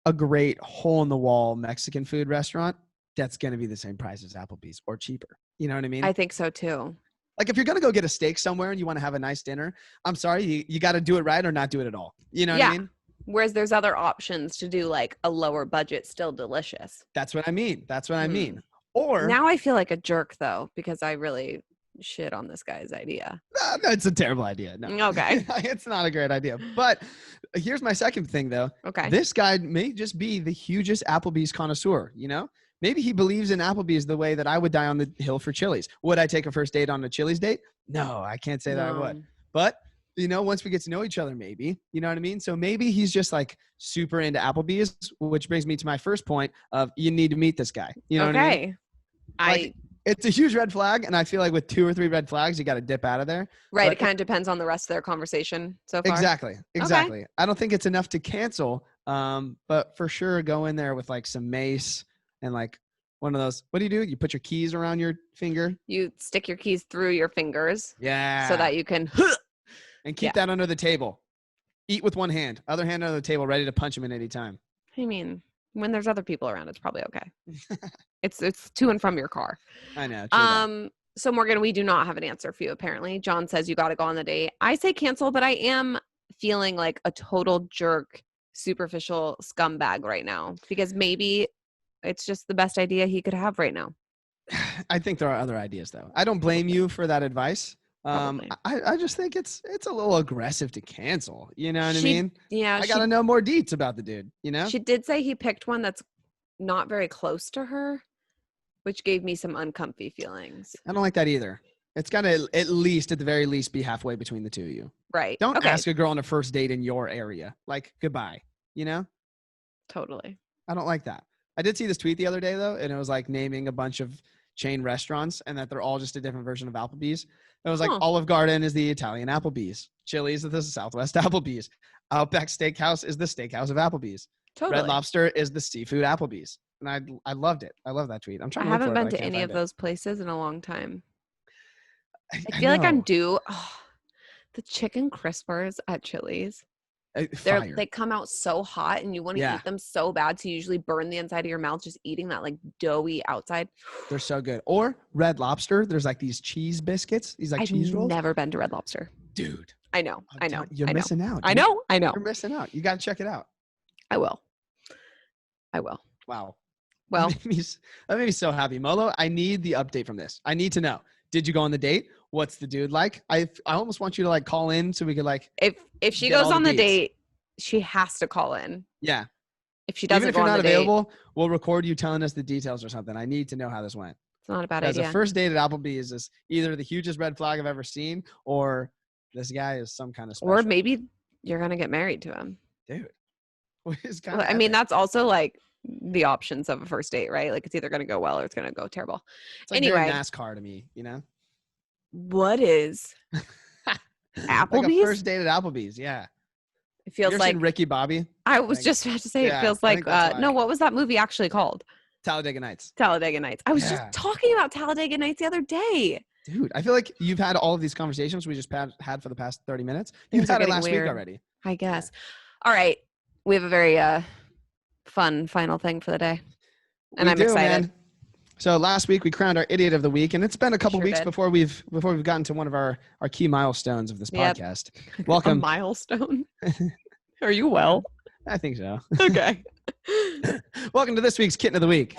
a great hole in the wall Mexican food restaurant that's going to be the same price as Applebee's or cheaper. You know what I mean? I think so too. Like if you're going to go get a steak somewhere and you want to have a nice dinner, I'm sorry, you got to do it right or not do it at all. You know what I mean? Whereas there's other options to do like a lower budget, still delicious. That's what I mean. Or now I feel like a jerk though, because I really shit on this guy's idea. No, it's a terrible idea. No. Okay. It's not a great idea. But here's my second thing though. Okay. This guy may just be the hugest Applebee's connoisseur, Maybe he believes in Applebee's the way that I would die on the hill for Chili's. Would I take a first date on a Chili's date? No, I can't say that I would. But, once we get to know each other, maybe, you know what I mean? So maybe he's just like super into Applebee's, which brings me to my first point of you need to meet this guy. You know what I mean? Like, it's a huge red flag. And I feel like with 2 or 3 red flags, you got to dip out of there. Right. But it kind of depends on the rest of their conversation so far. Exactly. Okay. I don't think it's enough to cancel. But for sure go in there with like some mace and like one of those. What do? You put your keys around your finger. You stick your keys through your fingers. Yeah. So that you can. And keep that under the table. Eat with one hand. Other hand under the table, ready to punch him in any time. I mean, when there's other people around, it's probably okay. It's to and from your car. I know. So Morgan, we do not have an answer for you, apparently. John says you got to go on the date. I say cancel, but I am feeling like a total jerk, superficial scumbag right now because maybe it's just the best idea he could have right now. I think there are other ideas, though. I don't blame you for that advice. I just think it's a little aggressive to cancel. You know what I mean? Yeah. I got to know more deets about the dude, She did say he picked one that's not very close to her, which gave me some uncomfy feelings. I don't like that either. It's got to at the very least, be halfway between the two of you. Right. Don't ask a girl on a first date in your area. Like, goodbye. Totally. I don't like that. I did see this tweet the other day, though, and it was like naming a bunch of chain restaurants and that they're all just a different version of Applebee's. It was like Olive Garden is the Italian Applebee's. Chili's is the Southwest Applebee's. Outback Steakhouse is the steakhouse of Applebee's. Totally. Red Lobster is the seafood Applebee's. And I loved it. I love that tweet. I haven't been to any of those places in a long time. I feel like I'm due. The chicken crispers at Chili's. They come out so hot and you want to eat them so bad. So you usually burn the inside of your mouth just eating that like doughy outside. They're so good. Or Red Lobster. There's like these cheese biscuits. These like cheese rolls. I've never been to Red Lobster. Dude. I know. You're missing out. I know. You're missing out. You got to check it out. I will. Wow. Well, that made me so happy. Molo, I need the update from this. I need to know. Did you go on the date? What's the dude like? I almost want you to like call in so we could like. If she goes on the date, she has to call in. Yeah. If she doesn't, even if you're not available, we'll record you telling us the details or something. I need to know how this went. It's not a bad idea. As a first date at Applebee's is either the hugest red flag I've ever seen, or this guy is some kind of special. Or maybe you're gonna get married to him, dude. I mean, that's also like the options of a first date, right? Like it's either gonna go well or it's gonna go terrible. It's like anyway, NASCAR to me, What is Applebee's? Like a first date at Applebee's, yeah. It feels like Ricky Bobby. I was just about to say it feels like no. What was that movie actually called? Talladega Nights. I was just talking about Talladega Nights the other day. Dude, I feel like you've had all of these conversations we just had for the past 30 minutes. You've had it last week already. I guess. All right. We have a very fun final thing for the day. And I'm excited. Man. So last week we crowned our Idiot of the Week, and it's been a couple weeks before we've gotten to one of our key milestones of this podcast. Welcome. A milestone? Are you well? I think so. Okay. Welcome to this week's Kitten of the Week.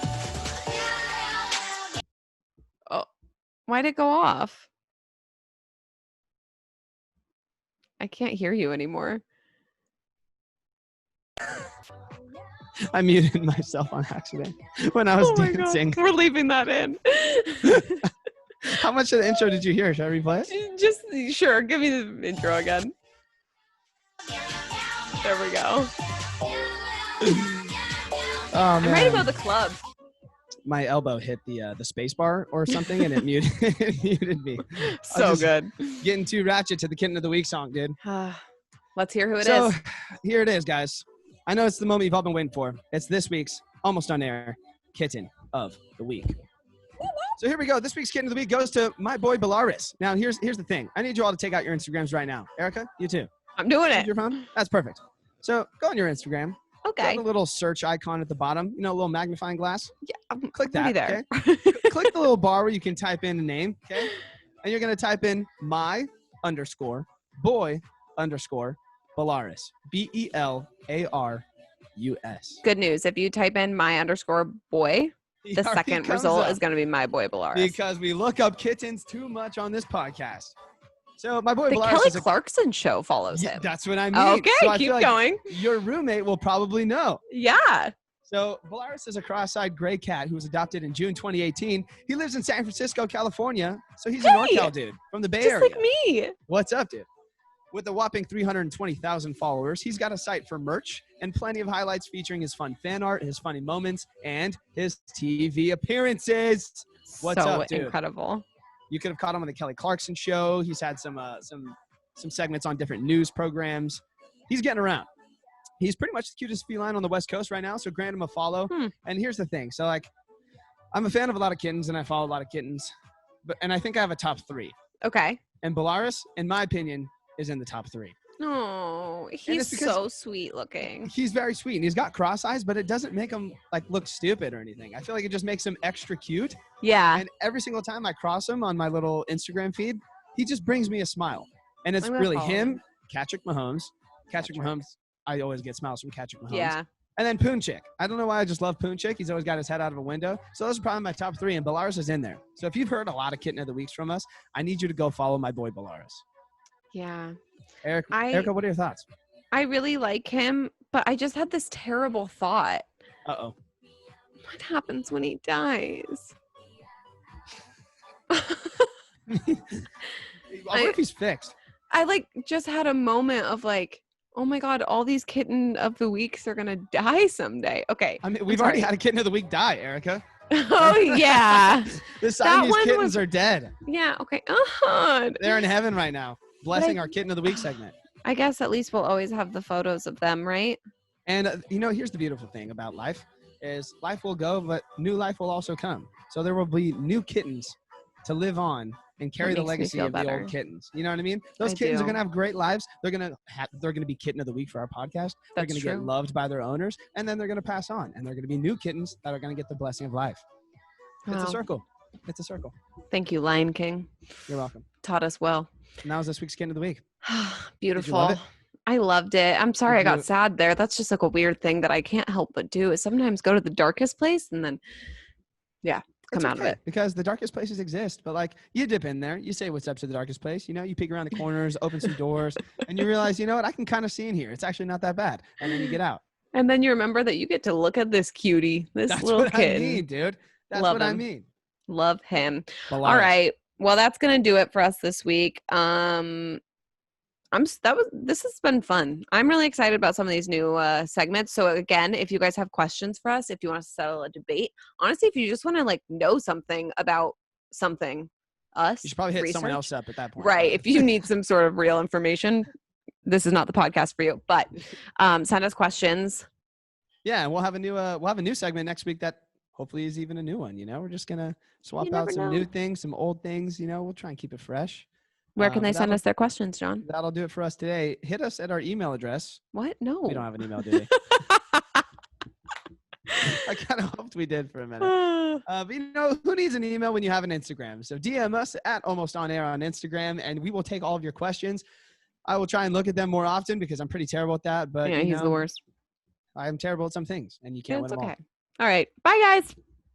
Oh, why'd it go off? I can't hear you anymore. I muted myself on accident when I was dancing. We're leaving that in. How much of the intro did you hear? Should I replay it? Just sure. Give me the intro again. There we go. Oh, man. I'm ready to go to the club. My elbow hit the space bar or something, and it muted me. So good. Getting too ratchet to the Kitten of the Week song, dude. Let's hear who it is. So here it is, guys. I know it's the moment you've all been waiting for. It's this week's Almost On Air Kitten of the Week. So here we go. This week's Kitten of the Week goes to my boy Bellaris. Now, here's the thing. I need you all to take out your Instagrams right now. Erica, you too. I'm doing it. Your phone? That's perfect. So go on your Instagram. Okay. Go to the little search icon at the bottom. A little magnifying glass. Yeah. Click that. There. Okay? Click the little bar where you can type in a name. Okay. And you're going to type in my_boy_Bellaris. BELARUS. Good news. If you type in my_boy, the second result is going to be my boy Bellaris. Because we look up kittens too much on this podcast. So my boy the Bellaris Kelly Clarkson show follows him. That's what I mean. Okay, so keep going. Your roommate will probably know. Yeah. So Belarus is a cross-eyed gray cat who was adopted in June 2018. He lives in San Francisco, California. So he's a NorCal dude from the Bay Area. Just like me. What's up, dude? With a whopping 320,000 followers, he's got a site for merch and plenty of highlights featuring his fun fan art, his funny moments, and his TV appearances. What's up, dude? Incredible. You could have caught him on the Kelly Clarkson show. He's had some segments on different news programs. He's getting around. He's pretty much the cutest feline on the West Coast right now, so grant him a follow. And here's the thing. So, like, I'm a fan of a lot of kittens, and I follow a lot of kittens. And I think I have a top 3. Okay. And Belarus, in my opinion, is in the top 3. Oh, he's so sweet looking. He's very sweet, and he's got cross eyes, but it doesn't make him, like, look stupid or anything. I feel like it just makes him extra cute. Yeah. And every single time I cross him on my little Instagram feed, he just brings me a smile. And it's really him, Patrick Mahomes. Patrick Mahomes. I always get smiles from Patrick Mahomes. Yeah. And then Poonchick. I don't know why I just love Poonchick. He's always got his head out of a window. So those are probably my top 3, and Belarus is in there. So if you've heard a lot of Kitten of the Weeks from us, I need you to go follow my boy Belarus. Yeah. Erica, what are your thoughts? I really like him, but I just had this terrible thought. Uh-oh. What happens when he dies? What if he's fixed? I just had a moment of oh my God, all these Kitten of the Weeks are going to die someday. Okay. I mean, we've already had a Kitten of the Week die, Erica. Oh, yeah. The Siamese kittens are dead. Yeah, okay. They're in heaven right now, blessing our Kitten of the Week segment. I guess at least we'll always have the photos of them, right? And, here's the beautiful thing about life is life will go, but new life will also come. So there will be new kittens to live on and carry the legacy of the old kittens. You know what I mean? Those kittens are going to have great lives. They're going to be Kitten of the Week for our podcast. They're going to get loved by their owners, and then they're going to pass on, and they're going to be new kittens that are going to get the blessing of life. Wow. It's a circle. It's a circle. Thank you, Lion King. You're welcome. Taught us well. And that was this week's Kitten of the Week. Beautiful. Did you love it? I loved it. I'm sorry I got sad there. That's just a weird thing that I can't help but do is sometimes go to the darkest place and then, come out of it. Because the darkest places exist, but you dip in there, you say what's up to the darkest place, you peek around the corners, open some doors, and you realize, you know what, I can kind of see in here. It's actually not that bad. And then you get out. And then you remember that you get to look at this cutie, this little kid. That's what I mean, dude. That's what I mean. Love him. Belarus. All right. Well, that's going to do it for us this week. This has been fun. I'm really excited about some of these new segments. So again, if you guys have questions for us, if you want to settle a debate, honestly, if you just want to know something about something, you should probably hit someone else up at that point. Right. If you need some sort of real information, this is not the podcast for you, but send us questions. Yeah. And we'll have a new segment next week that hopefully is even a new one. We're just going to swap out some new things, some old things, we'll try and keep it fresh. Where can they send us their questions, John? That'll do it for us today. Hit us at our email address. What? No. We don't have an email, do we? I kind of hoped we did for a minute. But who needs an email when you have an Instagram? So DM us at Almost On Air on Instagram, and we will take all of your questions. I will try and look at them more often because I'm pretty terrible at that. But yeah, he's the worst. I'm terrible at some things, and you can't win them all. All right. Bye, guys.